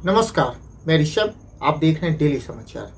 नमस्कार, मैं ऋषभ। आप देख रहे हैं डेली समाचार।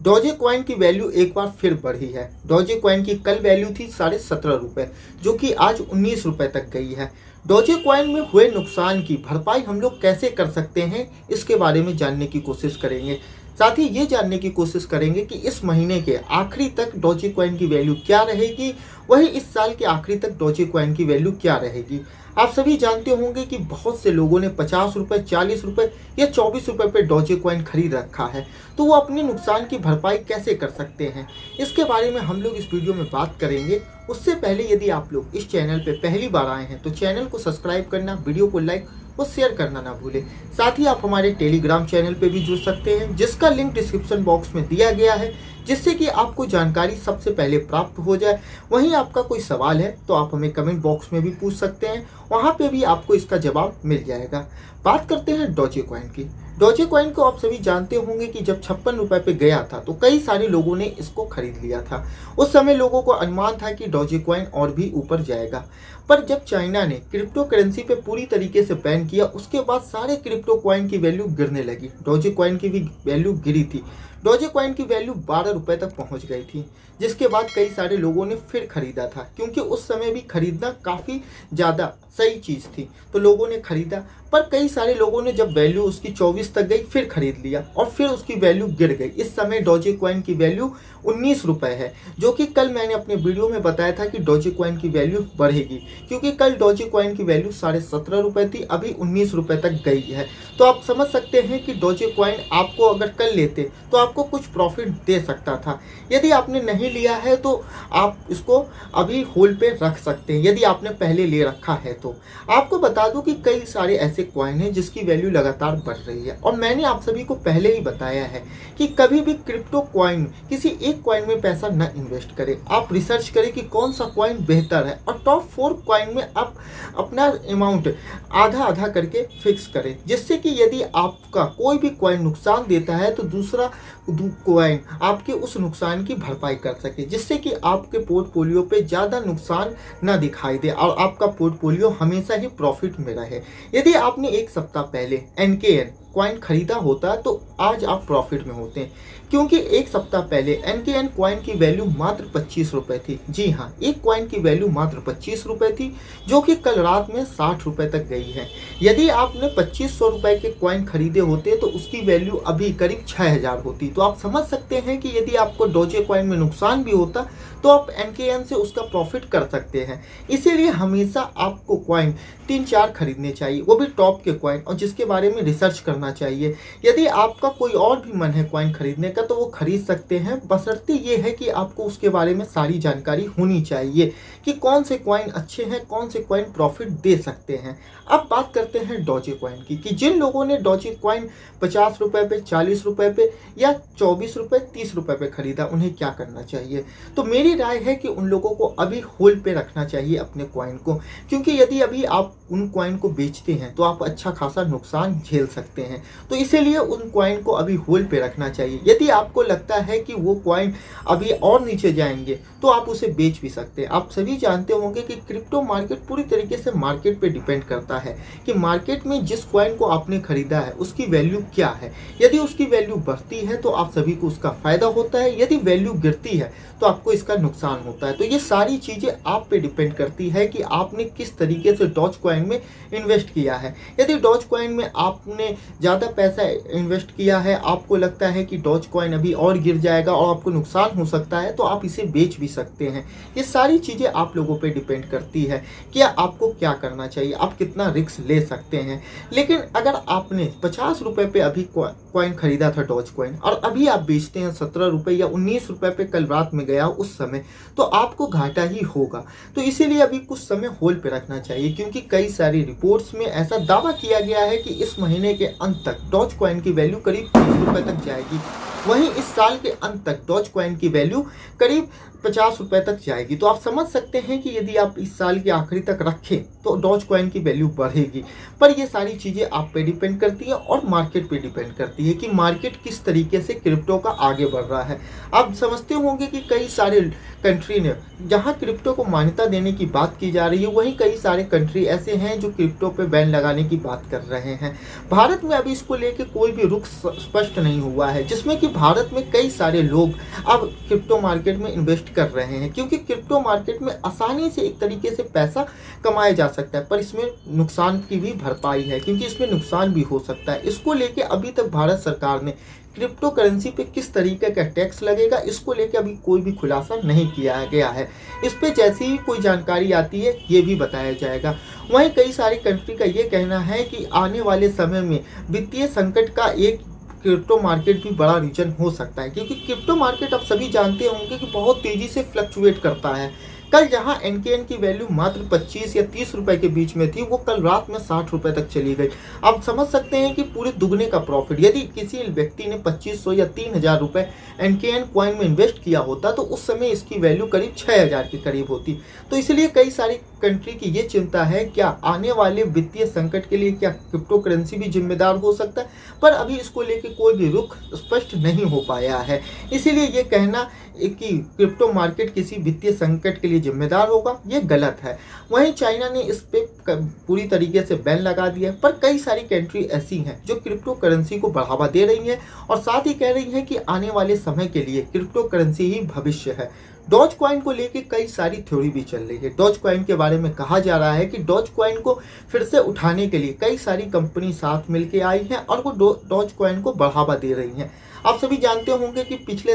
डोजे कॉइन की वैल्यू एक बार फिर बढ़ी है। डोजे कॉइन की कल वैल्यू थी 17.5 रुपये, जो कि आज 19 रुपये तक गई है। डोजे कॉइन में हुए नुकसान की भरपाई हम लोग कैसे कर सकते हैं, इसके बारे में जानने की कोशिश करेंगे। साथ ही ये जानने की कोशिश करेंगे कि इस महीने के आखिरी तक डोजे कॉइन की वैल्यू क्या रहेगी, वही इस साल के आखिरी तक डोजे कॉइन की वैल्यू क्या रहेगी। आप सभी जानते होंगे कि बहुत से लोगों ने 50 रुपये, 40 रुपये या 24 रुपये पे डोजे कॉइन खरीद रखा है, तो वो अपने नुकसान की भरपाई कैसे कर सकते हैं, इसके बारे में हम लोग इस वीडियो में बात करेंगे। उससे पहले यदि आप लोग इस चैनल पे पहली बार आए हैं तो चैनल को सब्सक्राइब करना, वीडियो को लाइक और शेयर करना ना भूलें। साथ ही आप हमारे टेलीग्राम चैनल पे भी जुड़ सकते हैं, जिसका लिंक डिस्क्रिप्शन बॉक्स में दिया गया है, जिससे कि आपको जानकारी सबसे पहले प्राप्त हो जाए। वहीं आपका कोई सवाल है तो आप हमें कमेंट बॉक्स में भी पूछ सकते हैं, वहां पे भी आपको इसका जवाब मिल जाएगा। बात करते हैं डोजे कॉइन की। डोजे कॉइन को आप सभी जानते होंगे कि जब 56 रुपये पे गया था तो कई सारे लोगों ने इसको खरीद लिया था। उस समय लोगों को अनुमान था कि डोजे कॉइन और भी ऊपर जाएगा, पर जब चाइना ने क्रिप्टो करेंसी पे पूरी तरीके से बैन किया, उसके बाद सारे क्रिप्टो कॉइन की वैल्यू गिरने लगी। डोजे कॉइन की भी वैल्यू गिरी थी। डोजे कॉइन की वैल्यू 12 रुपये तक पहुंच गई थी, जिसके बाद कई सारे लोगों ने फिर खरीदा था, क्योंकि उस समय भी खरीदना काफ़ी ज़्यादा सही चीज़ थी, तो लोगों ने खरीदा। पर कई सारे लोगों ने जब वैल्यू उसकी 24 तक गई फिर खरीद लिया और फिर उसकी वैल्यू गिर गई। इस समय डोजे कॉइन की वैल्यू 19 रुपये है, जो कि कल मैंने अपने वीडियो में बताया था कि डोजे कॉइन की वैल्यू बढ़ेगी, क्योंकि कल डोजे कॉइन की वैल्यू 17.5 रुपये थी, अभी 19 रुपये तक गई है। तो आप समझ सकते हैं कि डोजे कॉइन आपको अगर कल लेते तो आपको कुछ प्रॉफिट दे सकता था। यदि आपने नहीं लिया है तो आप इसको अभी होल्ड पे रख सकते हैं, यदि आपने पहले ले रखा है तो। आपको बता दूं कि कई सारे ऐसे कॉइन हैं जिसकी वैल्यू लगातार बढ़ रही है, और मैंने आप सभी को पहले ही बताया है कि कभी भी क्रिप्टो कॉइन किसी एक कॉइन में पैसा न इन्वेस्ट करें। आप रिसर्च करें कि कौन सा कॉइन बेहतर है, और टॉप 4 कॉइन में आप अपना अमाउंट आधा आधा करके फिक्स करें, जिससे कि यदि आपका कोई भी कॉइन नुकसान देता है तो दूसरा कॉइन आपके उस नुकसान की भरपाई कर सके, जिससे कि आपके पोर्टफोलियो पे ज़्यादा नुकसान न दिखाई दे और आपका पोर्टफोलियो हमेशा ही प्रॉफिट में रहे। यदि आपने एक सप्ताह पहले NKN कॉइन खरीदा होता तो आज आप प्रॉफिट में होते, क्योंकि एक सप्ताह पहले NKN कॉइन की वैल्यू मात्र 25 रुपये थी। जी हाँ, एक कॉइन की वैल्यू मात्र 25 रुपये थी, जो कि कल रात में 60 रुपये तक गई है। यदि आपने 2500 रुपये के कॉइन खरीदे होते तो उसकी वैल्यू अभी करीब 6000 होती। तो आप समझ सकते हैं कि यदि आपको डोजे कॉइन में नुकसान भी होता तो आप NKN से उसका प्रॉफिट कर सकते हैं। इसीलिए हमेशा आपको कॉइन 3-4 खरीदने चाहिए, वो भी टॉप के कॉइन, और जिसके बारे में रिसर्च करना चाहिए। यदि आपका कोई और भी मन है कॉइन खरीदने का तो वो खरीद सकते हैं, बशर्ते ये है कि आपको उसके बारे में सारी जानकारी होनी चाहिए कि कौन से कॉइन अच्छे हैं, कौन से कॉइन प्रॉफिट दे सकते हैं। अब बात करते हैं डोजे कॉइन की, कि जिन लोगों ने डोजे कॉइन 50 रुपये पे, 40 रुपये पे या 24 रुपये, 30 रुपये पे खरीदा, उन्हें क्या करना चाहिए। तो मेरी राय है कि उन लोगों को अभी होल्ड पे रखना चाहिए अपने कॉइन को, क्योंकि यदि अभी आप उन कॉइन को बेचते हैं तो आप अच्छा खासा नुकसान झेल सकते हैं। तो इसीलिए उन कॉइन को अभी होल्ड पे रखना चाहिए। यदि आपको लगता है कि वो कॉइन अभी और नीचे जाएंगे तो आप उसे बेच भी सकते हैं। आप सभी जानते होंगे कि क्रिप्टो मार्केट पूरी तरीके से मार्केट पे डिपेंड करता है कि मार्केट में जिस कॉइन को आपने खरीदा है उसकी वैल्यू क्या है। यदि उसकी वैल्यू बढ़ती है तो आप सभी को उसका फायदा होता है, यदि वैल्यू गिरती है तो आपको इसका नुकसान होता है। तो ये सारी चीज़ें आप पे डिपेंड करती है कि आपने किस तरीके से डॉज कॉइन में इन्वेस्ट किया है। यदि डॉज कॉइन में आपने ज़्यादा पैसा इन्वेस्ट किया है, आपको लगता है कि डॉज कॉइन अभी और गिर जाएगा और आपको नुकसान हो सकता है, तो आप इसे बेच भी सकते हैं। ये सारी चीज़ें आप लोगों पे डिपेंड करती है कि आपको क्या करना चाहिए, आप कितना रिस्क ले सकते हैं। लेकिन अगर आपने 50 रुपये पे अभी कॉइन खरीदा था डॉज कॉइन, और अभी आप बेचते हैं 17 रुपये या 19 रुपये पे कल रात में गया उस समय, तो आपको घाटा ही होगा। तो इसीलिए अभी कुछ समय होल्ड पे रखना चाहिए, क्योंकि कई सारी रिपोर्ट्स में ऐसा दावा किया गया है कि इस महीने के अंत तक डॉज कॉइन की वैल्यू करीब 30 रुपये तक जाएगी। वहीं इस साल के अंत तक डॉज कॉइन की वैल्यू करीब 50 रुपए तक जाएगी। तो आप समझ सकते हैं कि यदि आप इस साल के आखिरी तक रखें तो डॉज कॉइन की वैल्यू बढ़ेगी। पर ये सारी चीज़ें आप पे डिपेंड करती है और मार्केट पे डिपेंड करती है कि मार्केट किस तरीके से क्रिप्टो का आगे बढ़ रहा है। आप समझते होंगे कि कई सारे कंट्री ने जहां क्रिप्टो को मान्यता देने की बात की जा रही है, वहीं कई सारे कंट्री ऐसे हैं जो क्रिप्टो पे बैन लगाने की बात कर रहे हैं। भारत में अभी इसको लेके कोई भी रुख स्पष्ट नहीं हुआ है, जिसमें कि भारत में कई सारे लोग अब क्रिप्टो मार्केट में इन्वेस्ट कर रहे हैं, क्योंकि क्रिप्टो मार्केट में आसानी से एक तरीके से पैसा कमाया जा सकता है। पर इसमें नुकसान की भी भरपाई है, क्योंकि इसमें नुकसान भी हो सकता है। इसको लेके अभी तक भारत सरकार ने क्रिप्टो करेंसी पे किस तरीके का टैक्स लगेगा, इसको लेके अभी कोई भी खुलासा नहीं किया गया है। इस पे जैसी ही कोई जानकारी आती है ये भी बताया जाएगा। वहीं कई सारी कंट्री का ये कहना है कि आने वाले समय में वित्तीय संकट का एक क्रिप्टो मार्केट भी बड़ा रीजन हो सकता है, क्योंकि क्रिप्टो मार्केट आप सभी जानते होंगे कि बहुत तेजी से फ्लक्चुएट करता है। कल जहां एनकेएन की वैल्यू मात्र 25 या 30 रुपए के बीच में थी, वो कल रात में 60 रुपए तक चली गई। आप समझ सकते हैं कि पूरे दुगने का प्रॉफिट, यदि किसी व्यक्ति ने 2500 या 3000 रुपए एनकेएन कॉइन में इन्वेस्ट किया होता तो उस समय इसकी वैल्यू करीब 6000 के करीब होती। तो इसलिए कई सारी कंट्री की ये चिंता है, क्या आने वाले वित्तीय संकट के लिए क्या क्रिप्टो करेंसी भी जिम्मेदार हो सकता है। पर अभी इसको लेके कोई भी रुख स्पष्ट नहीं हो पाया है। इसीलिए ये कहना कि क्रिप्टो मार्केट किसी वित्तीय संकट के लिए जिम्मेदार होगा, ये गलत है। वहीं चाइना ने इस पे पूरी तरीके से बैन लगा दिया है, पर कई सारी कंट्री ऐसी हैं जो क्रिप्टो करेंसी को बढ़ावा दे रही हैं और साथ ही कह रही हैं कि आने वाले समय के लिए क्रिप्टो करेंसी ही भविष्य है। डॉज कॉइन को लेके कई सारी थ्योरी भी चल रही है। डॉज कॉइन के बारे में कहा जा रहा है कि डॉज कॉइन को फिर से उठाने के लिए कई सारी कंपनी साथ मिलके आई हैं और वो डॉज कॉइन को बढ़ावा दे रही हैं। आप सभी जानते होंगे कि पिछले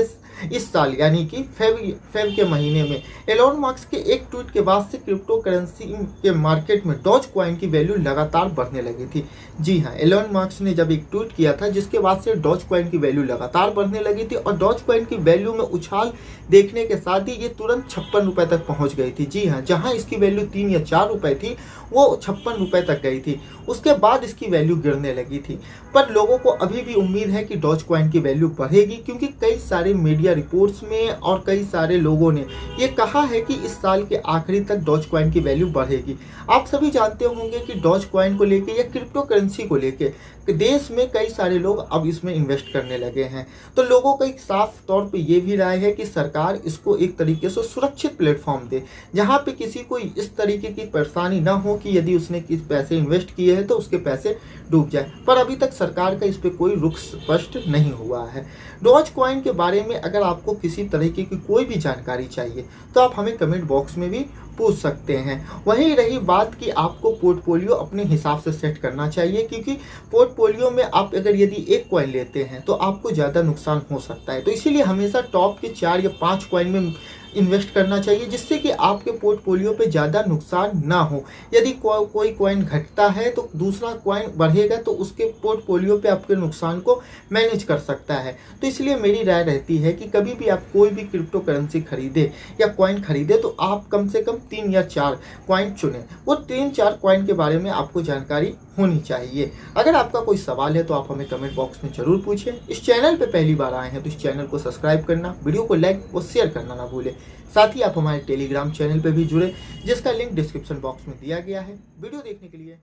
इस साल यानी कि फेब के महीने में एलोन मस्क के एक ट्वीट के बाद से क्रिप्टो करेंसी के मार्केट में डॉज कॉइन की वैल्यू लगातार बढ़ने लगी थी। जी हाँ, एलोन मस्क ने जब एक ट्वीट किया था जिसके बाद से डॉज कॉइन की वैल्यू लगातार बढ़ने लगी थी और डॉज कॉइन की वैल्यू में उछाल देखने के साथ ही ये तुरंत 56 रुपए तक पहुंच गई थी। जी हाँ, जहां इसकी वैल्यू 3 या 4 रुपए थी वो 56 रुपए तक गई थी। उसके बाद इसकी वैल्यू गिरने लगी थी। पर लोगों को अभी भी उम्मीद है कि डॉज कॉइन की वैल्यू बढ़ेगी, क्योंकि कई सारे मीडिया रिपोर्ट्स में और कई सारे लोगों ने ये कहा है कि इस साल के आखिरी तक डॉज कॉइन की वैल्यू बढ़ेगी। आप सभी जानते होंगे कि डॉज कॉइन को लेके या क्रिप्टो करेंसी को लेके देश में कई सारे लोग अब इसमें इन्वेस्ट करने लगे हैं। तो लोगों का एक साफ तौर पे ये भी राय है कि सरकार इसको एक तरीके से सुरक्षित प्लेटफॉर्म दे, जहां पे किसी को इस तरीके की परेशानी ना हो कि यदि उसने किस पैसे इन्वेस्ट किए हैं तो उसके पैसे डूब जाए। पर अभी तक सरकार का इस पे कोई रुख स्पष्ट नहीं हुआ है। डॉज कॉइन के बारे में अगर आपको किसी तरीके की कोई भी जानकारी चाहिए तो आप हमें कमेंट बॉक्स में भी पूछ सकते हैं। वहीं रही बात कि आपको पोर्टफोलियो अपने हिसाब से सेट करना चाहिए, क्योंकि पोर्टफोलियो में आप अगर यदि एक कॉइन लेते हैं तो आपको ज़्यादा नुकसान हो सकता है। तो इसीलिए हमेशा टॉप के 4 या 5 कॉइन में इन्वेस्ट करना चाहिए, जिससे कि आपके पोर्टफोलियो पे ज़्यादा नुकसान ना हो। यदि कोई कॉइन घटता है तो दूसरा कॉइन बढ़ेगा तो उसके पोर्टफोलियो पे आपके नुकसान को मैनेज कर सकता है। तो इसलिए मेरी राय रहती है कि कभी भी आप कोई भी क्रिप्टो करेंसी खरीदे या कॉइन खरीदे तो आप कम से कम 3 या 4 कॉइन चुनें। वो 3-4 कॉइन के बारे में आपको जानकारी होनी चाहिए। अगर आपका कोई सवाल है तो आप हमें कमेंट बॉक्स में जरूर पूछें। इस चैनल पे पहली बार आए हैं तो इस चैनल को सब्सक्राइब करना, वीडियो को लाइक और शेयर करना ना भूलें। साथ ही आप हमारे टेलीग्राम चैनल पे भी जुड़े, जिसका लिंक डिस्क्रिप्शन बॉक्स में दिया गया है। वीडियो देखने के लिए